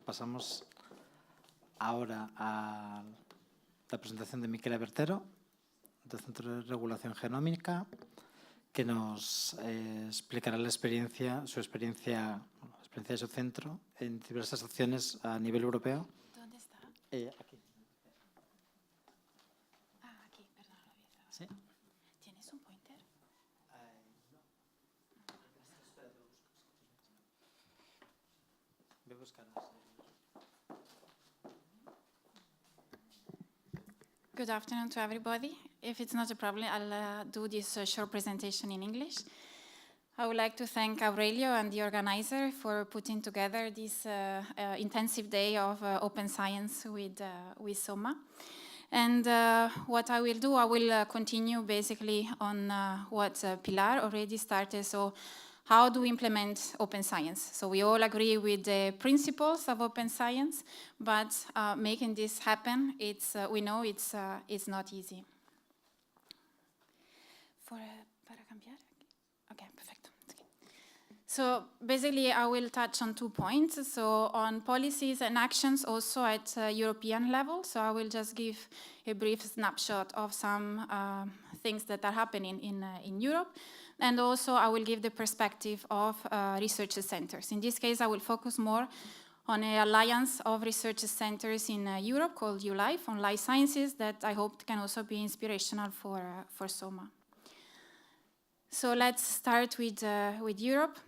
pasamos ahora a la presentación de Michela Bertero, del Centro de Regulación Genómica, que nos explicará su experiencia de su centro en diversas acciones a nivel europeo. ¿Dónde está? Aquí. Aquí, perdón, lo había visto. ¿Sí? ¿Tienes un pointer? No. Voy a buscar. Good afternoon to everybody. If it's not a problem, I'll do this short presentation in English. I would like to thank Aurelio and the organizer for putting together this intensive day of open science with SOMA. And what I will do, I will continue basically on what Pilar already started. So how do we implement open science? So we all agree with the principles of open science, but making this happen, we know it's not easy. Para cambiar? Okay, perfect. Okay. So basically, I will touch on 2 points. So on policies and actions also at European level. So I will just give a brief snapshot of some things that are happening in Europe. And also I will give the perspective of research centers. In this case, I will focus more on an alliance of research centers in Europe called ULife on life sciences that I hope can also be inspirational for SOMA. So let's start with Europe.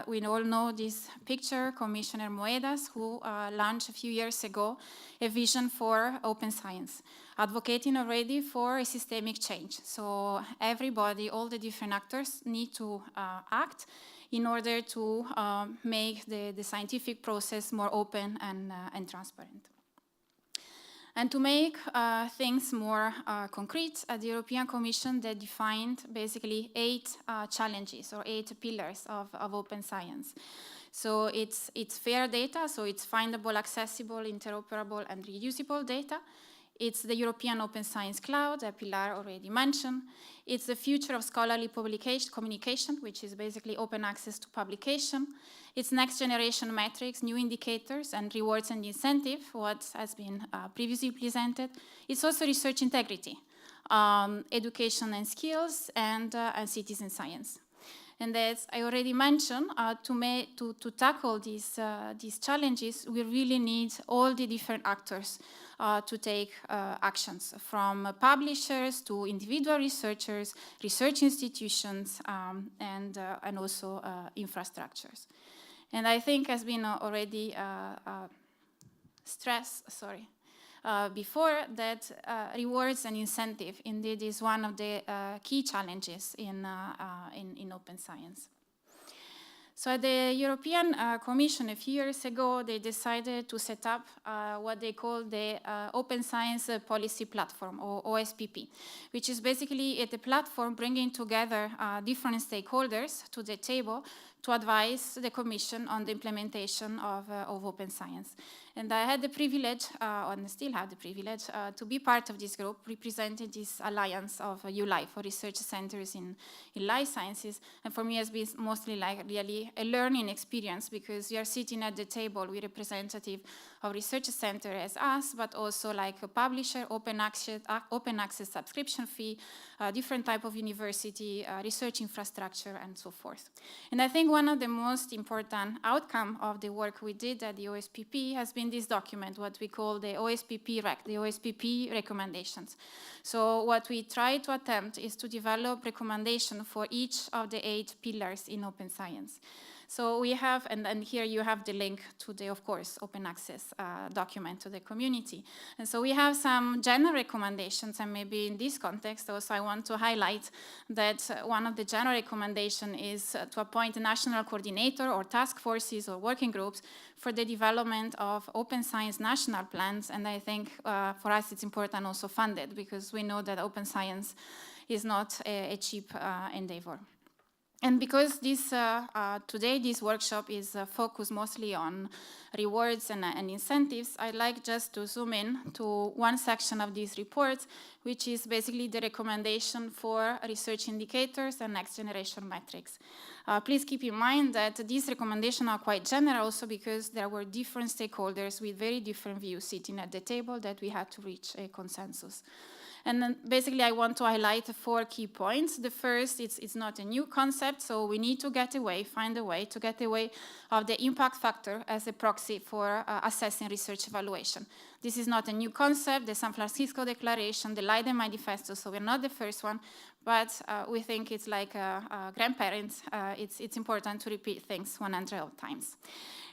We all know this picture, Commissioner Moedas, who launched a few years ago a vision for open science, advocating already for a systemic change. So everybody, all the different actors need to act in order to make the scientific process more open and transparent. And to make things more concrete, at the European Commission, they defined basically 8 challenges or 8 pillars of open science. So it's fair data, so it's findable, accessible, interoperable, and reusable data. It's the European Open Science Cloud, that Pilar already mentioned. It's the future of scholarly communication, which is basically open access to publication. It's next generation metrics, new indicators, and rewards and incentive, what has been previously presented. It's also research integrity, education and skills, and citizen science. And as I already mentioned, to tackle these challenges, we really need all the different actors to take actions, from publishers to individual researchers, research institutions, and also infrastructures. And I think has been already stressed, before that rewards and incentive indeed is one of the key challenges in open science. So at the European Commission a few years ago, they decided to set up what they call the Open Science Policy Platform, or OSPP, which is basically a platform bringing together different stakeholders to the table to advise the Commission on the implementation of open science. And I had the privilege, and still have the privilege, to be part of this group, representing this alliance of ULife, or research centers in life sciences. And for me, it's been mostly like really a learning experience, because you are sitting at the table with representative of research center as us, but also like a publisher, open access subscription fee, different type of university, research infrastructure, and so forth. And I think one of the most important outcome of the work we did at the OSPP has been this document, what we call the OSPP REC, the OSPP recommendations. So what we try to attempt is to develop recommendations for each of the 8 pillars in open science. So we have, and here you have the link to the, of course, open access document to the community. And so we have some general recommendations, and maybe in this context also I want to highlight that one of the general recommendations is to appoint a national coordinator or task forces or working groups for the development of open science national plans. And I think for us it's important also funded, because we know that open science is not a cheap endeavor. And because today this workshop is focused mostly on rewards and incentives, I'd like just to zoom in to one section of this report, which is basically the recommendation for research indicators and next generation metrics. Please keep in mind that these recommendations are quite general also because there were different stakeholders with very different views sitting at the table that we had to reach a consensus. And then basically I want to highlight 4 key points. The first, it's not a new concept, so we need to find a way to get away of the impact factor as a proxy for assessing research evaluation. This is not a new concept, the San Francisco Declaration, the Leiden Manifesto, so we're not the first one, but we think it's like grandparents, it's important to repeat things 100 times.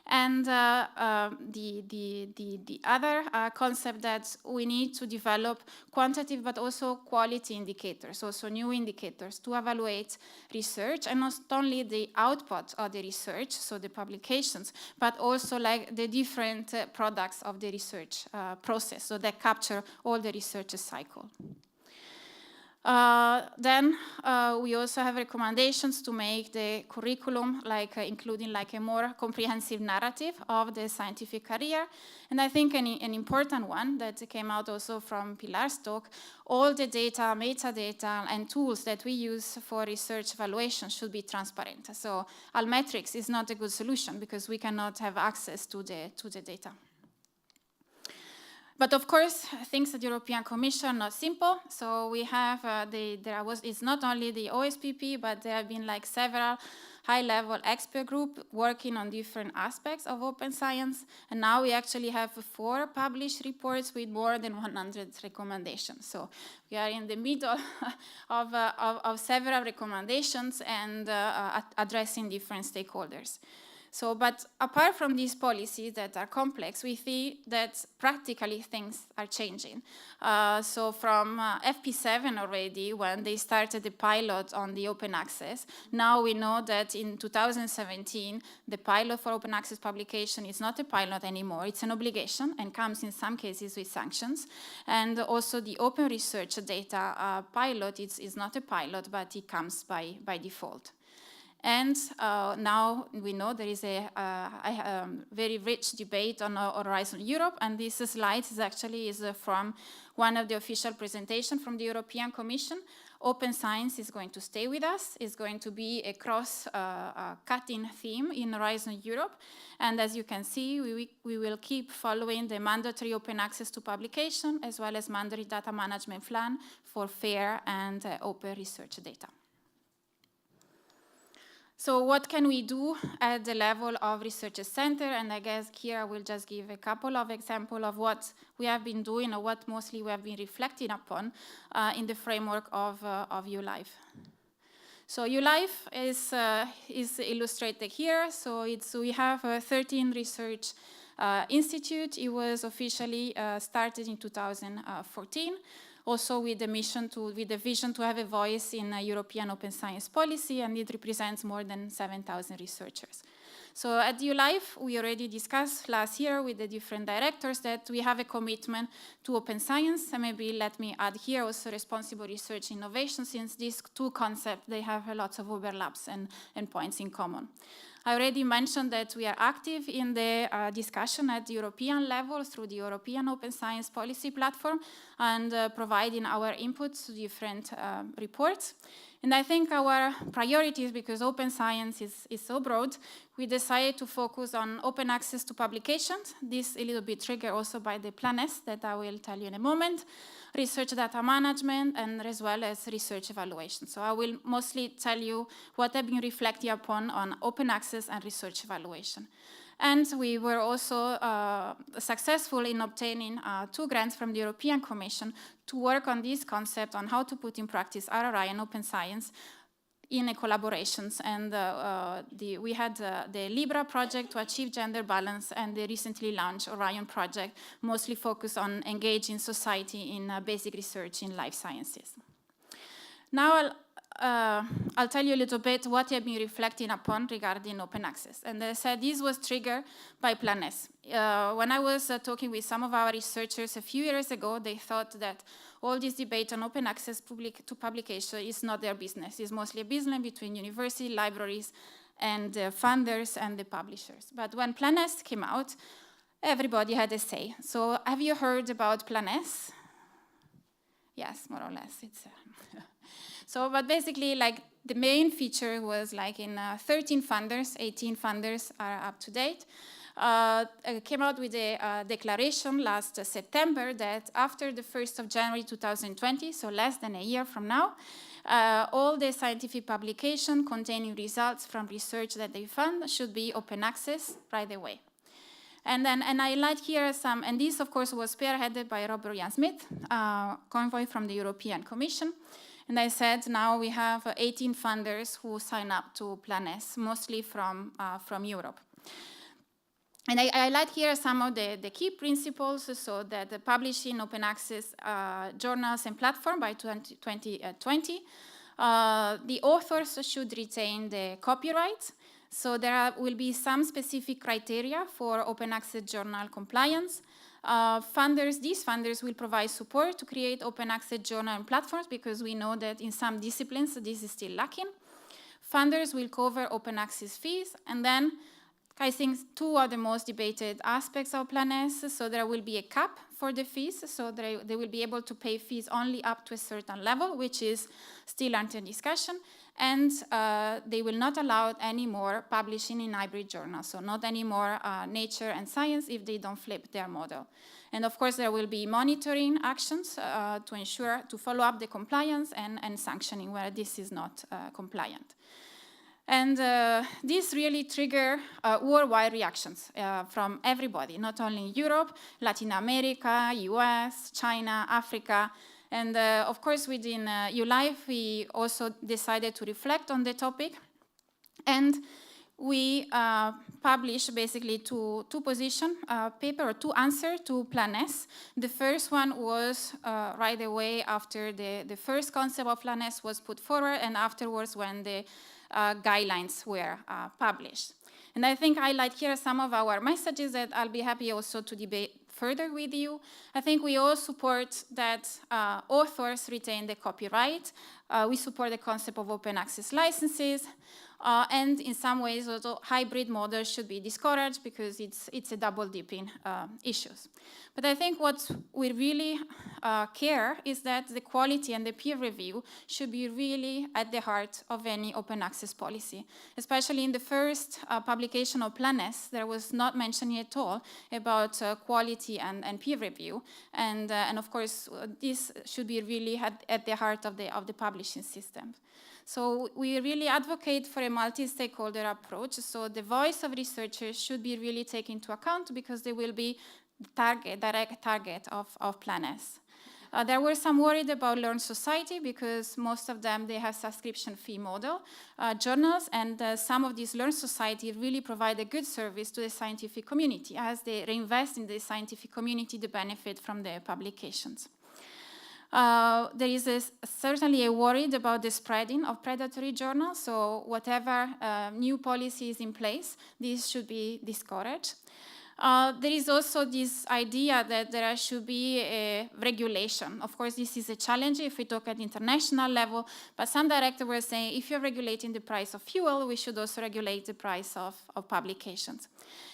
And the other concept that we need to develop quantitative but also quality indicators, also new indicators to evaluate research, and not only the output of the research, so the publications, but also like the different products of the research process, so that capture all the research cycle. Then we also have recommendations to make the curriculum including a more comprehensive narrative of the scientific career. And I think an important one that came out also from Pilar's talk, all the data, metadata, and tools that we use for research evaluation should be transparent. So Almetrics is not a good solution because we cannot have access to the data. But of course, things at the European Commission are not simple. So we have, it's not only the OSPP, but there have been several high-level expert groups working on different aspects of open science. And now we actually have 4 published reports with more than 100 recommendations. So we are in the middle of several recommendations and addressing different stakeholders. So, but apart from these policies that are complex, we see that practically things are changing. So from FP7 already, when they started the pilot on the open access, now we know that in 2017, the pilot for open access publication is not a pilot anymore, it's an obligation and comes in some cases with sanctions. And also the open research data pilot is not a pilot, but it comes by default. And now we know there is a very rich debate on Horizon Europe, and this slide is from one of the official presentations from the European Commission. Open science is going to stay with us. It's going to be a cross-cutting theme in Horizon Europe. And as you can see, we will keep following the mandatory open access to publication, as well as mandatory data management plan for fair and open research data. So what can we do at the level of research center? And I guess here I will just give a couple of examples of what we have been doing or what mostly we have been reflecting upon in the framework of ULife. So ULife is illustrated here. So we have 13 research institute. It was officially started in 2014. Also with the vision to have a voice in European open science policy, and it represents more than 7,000 researchers. So at ULife, we already discussed last year with the different directors that we have a commitment to open science, and maybe let me add here also responsible research innovation, since these 2 concepts, they have lots of overlaps and points in common. I already mentioned that we are active in the discussion at the European level through the European Open Science Policy Platform and providing our inputs to different reports. And I think our priorities, because open science is so broad, we decided to focus on open access to publications. This a little bit triggered also by the Plan S that I will tell you in a moment, research data management, and as well as research evaluation. So I will mostly tell you what I've been reflecting upon on open access and research evaluation. And we were also successful in obtaining 2 grants from the European Commission to work on this concept on how to put in practice RRI and open science in a collaborations. And we had the Libra project to achieve gender balance, and the recently launched Orion project, mostly focused on engaging society in basic research in life sciences. Now I'll tell you a little bit what I've been reflecting upon regarding open access. And I said this was triggered by Plan S. When I was talking with some of our researchers a few years ago, they thought that all this debate on open access to publication is not their business. It's mostly a business between university, libraries, and the funders and the publishers. But when Plan S came out, everybody had a say. So have you heard about Plan S? Yes, more or less. It's so, but basically, like the main feature was like in 13 funders, 18 funders are up to date. Came out with a declaration last September that after the 1st of January 2020, so less than a year from now, all the scientific publication containing results from research that they fund should be open access right away. And I like here some, and this of course was spearheaded by Robert Jan Smith, convoy from the European Commission. And I said now we have 18 funders who sign up to Plan S, mostly from Europe. And I like here some of the key principles, so that the publishing open access journals and platform by 2020. The authors should retain the copyright. So there will be some specific criteria for open access journal compliance. These funders will provide support to create open access journal and platforms because we know that in some disciplines this is still lacking. Funders will cover open access fees, and then I think two are the most debated aspects of Plan S. So there will be a cap for the fees, so they will be able to pay fees only up to a certain level, which is still under discussion, and they will not allow any more publishing in hybrid journals, so not any more Nature and Science if they don't flip their model. And of course there will be monitoring actions to follow up the compliance and sanctioning where this is not compliant. And this really triggered worldwide reactions from everybody, not only Europe, Latin America, US, China, Africa. And of course, within ULife, we also decided to reflect on the topic. And we published basically two position paper or two answers to Plan S. The first one was right away after the first concept of Plan S was put forward, and afterwards when the guidelines were published. And I think I highlight here some of our messages that I'll be happy also to debate further with you. I think we all support that authors retain the copyright. We support the concept of open access licenses. And in some ways, also hybrid models should be discouraged because it's a double dipping issues. But I think what we really care is that the quality and the peer review should be really at the heart of any open access policy. Especially in the first publication of Plan S, there was not mentioned at all about quality and peer review. And of course, this should be really at the heart of the publishing system. So we really advocate for a multi-stakeholder approach. So the voice of researchers should be really taken into account because they will be the direct target of Plan S. There were some worried about Learned Society because most of them, they have subscription fee model journals, and some of these Learned Society really provide a good service to the scientific community as they reinvest in the scientific community to benefit from their publications. There is certainly a worry about the spreading of predatory journals, so whatever new policy is in place, this should be discouraged. There is also this idea that there should be a regulation. Of course, this is a challenge if we talk at international level, but some directors were saying if you're regulating the price of fuel, we should also regulate the price of publications.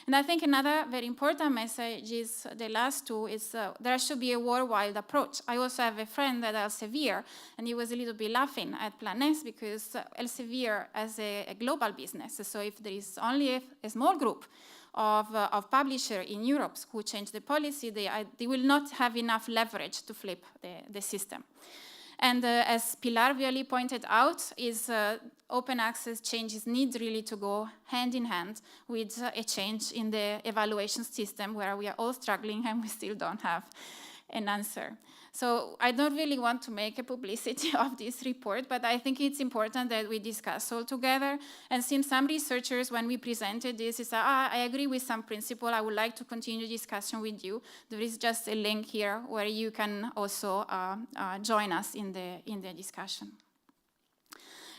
And I think another very important message is the last two is there should be a worldwide approach. I also have a friend at Elsevier, and he was a little bit laughing at Plan S because Elsevier has a global business. So if there is only a small group of publishers in Europe who change the policy, they will not have enough leverage to flip the system. And as Pilar really pointed out, is open access changes need really to go hand in hand with a change in the evaluation system where we are all struggling and we still don't have an answer. So I don't really want to make a publicity of this report, but I think it's important that we discuss all together. And since some researchers, when we presented this, is I agree with some principle, I would like to continue discussion with you. There is just a link here where you can also join us in the discussion.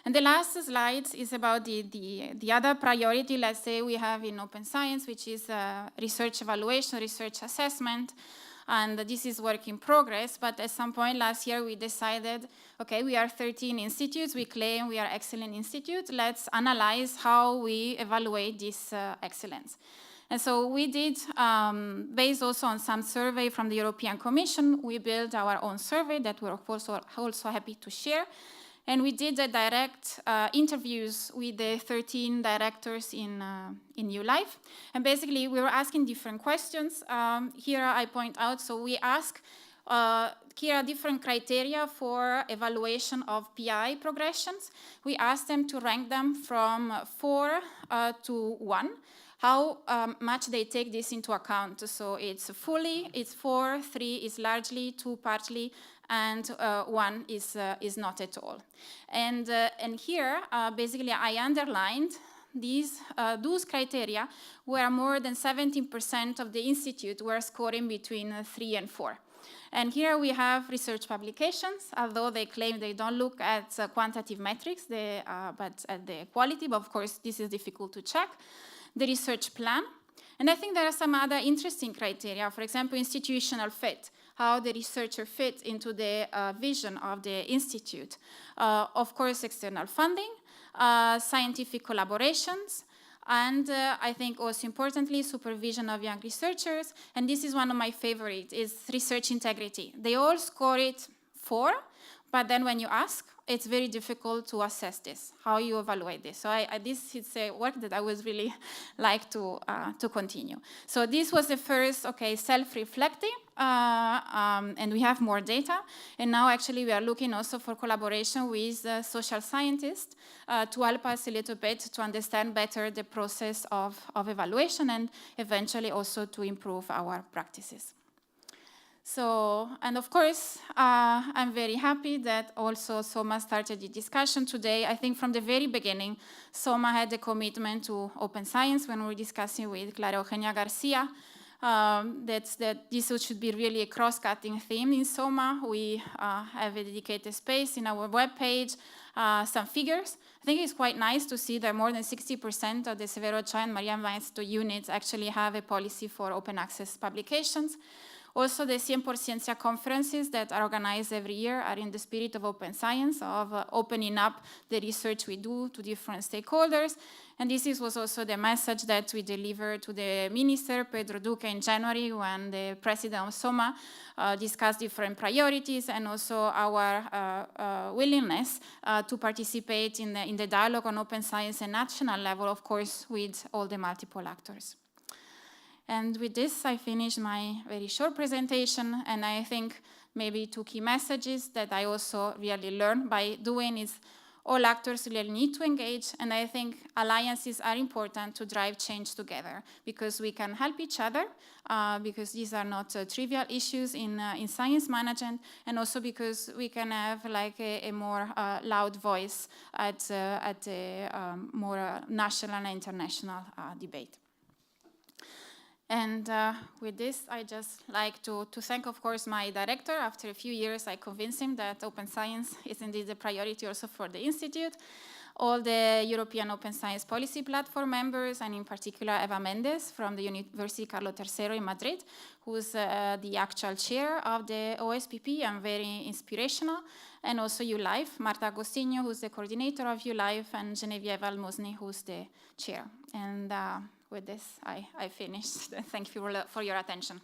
And the last slide is about the other priority, let's say, we have in open science, which is research evaluation, research assessment. And this is work in progress, but at some point last year we decided, okay, we are 13 institutes, we claim we are excellent institutes, let's analyze how we evaluate this excellence. And so we did, based also on some survey from the European Commission, we built our own survey that we're also happy to share. And we did the direct interviews with the 13 directors in New Life. And basically, we were asking different questions. Here I point out, so we ask, here are different criteria for evaluation of PI progressions. We asked them to rank them from 4 to 1. How much they take this into account. So it's fully, it's 4, 3 is largely, 2 partly, and 1 is not at all. And here, basically, I underlined those criteria where more than 17% of the institute were scoring between 3 and 4. And here we have research publications, although they claim they don't look at quantitative metrics, but at the quality, but of course this is difficult to check. The research plan. And I think there are some other interesting criteria, for example, institutional fit, how the researcher fits into the vision of the institute. Of course, external funding, scientific collaborations, and I think also importantly, supervision of young researchers. And this is one of my favorites, is research integrity. They all score it 4, but then when you ask, it's very difficult to assess this, how you evaluate this. So this is a work that I would really like to continue. So this was the first, okay, self-reflecting, and we have more data. And now actually we are looking also for collaboration with social scientists to help us a little bit to understand better the process of evaluation and eventually also to improve our practices. So, and of course, I'm very happy that also SOMA started the discussion today. I think from the very beginning, SOMA had a commitment to open science when we were discussing with Clara Eugenia Garcia, that this should be really a cross-cutting theme in SOMA. We have a dedicated space in our webpage, some figures. I think it's quite nice to see that more than 60% of the Severo Ochoa and Maria Maestro units actually have a policy for open access publications. Also, the 100% Ciencia conferences that are organized every year are in the spirit of open science, of opening up the research we do to different stakeholders. And this was also the message that we delivered to the minister, Pedro Duque, in January, when the president of SOMA discussed different priorities and also our willingness to participate in the dialogue on open science at national level, of course, with all the multiple actors. And with this, I finish my very short presentation, and I think maybe 2 key messages that I also really learned by doing is all actors really need to engage, and I think alliances are important to drive change together because we can help each other, because these are not trivial issues in science management, and also because we can have like a more loud voice at a more national and international debate. And with this, I just like to thank, of course, my director. After a few years, I convinced him that open science is indeed a priority also for the Institute. All the European Open Science Policy Platform members, and in particular Eva Mendes from the University Carlo III in Madrid, who's the actual chair of the OSPP and very inspirational. And also ULife, Marta Agostinho, who's the coordinator of ULife, and Genevieve Almosny, who's the chair. And with this, I finished. Thank you for your attention.